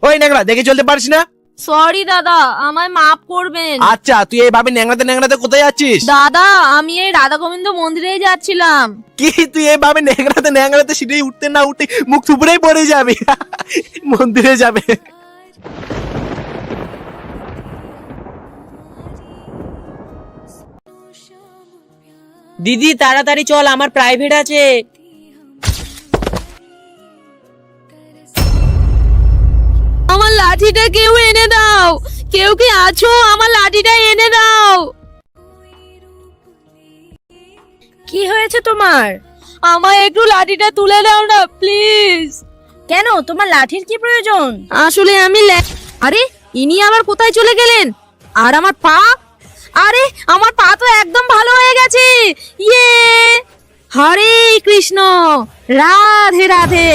ওই ন্যাংরা, দেখে চলতে পারছিস না? সরি দাদা, আমায় মাফ করবেন। আচ্ছা, তুই এইভাবে ন্যাংরাতে ন্যাংরাতে কোথায় যাচ্ছিস? দাদা, আমি এই রাধা গোবিন্দ মন্দিরেই যাচ্ছিলাম। কি তুই এইভাবে ন্যাংরাতে ন্যাংরাতে সিঁড়ি উঠতে না উঠতে মুখ থুবড়েই পড়ে যাবে। মন্দিরে যাবে। দিদি তাড়াতাড়ি চল, আমার প্রাইভেট আছে। আমার লাঠিটা কেউ এনে দাও। কেউ কি আছো? আমার লাঠিটা এনে দাও। কি হয়েছে তোমার? আমায় একটু লাঠিটা তুলে দাও না প্লিজ। কেন, তোমার লাঠির কি প্রয়োজন? আসলে আমি আরে ইনি আবার কোথায় চলে গেলেন? আর আমার পা? আরে আমার পা তো একদম ভালো হয়ে গেছে। ইয়ে, হরে কৃষ্ণ, রাধে রাধে।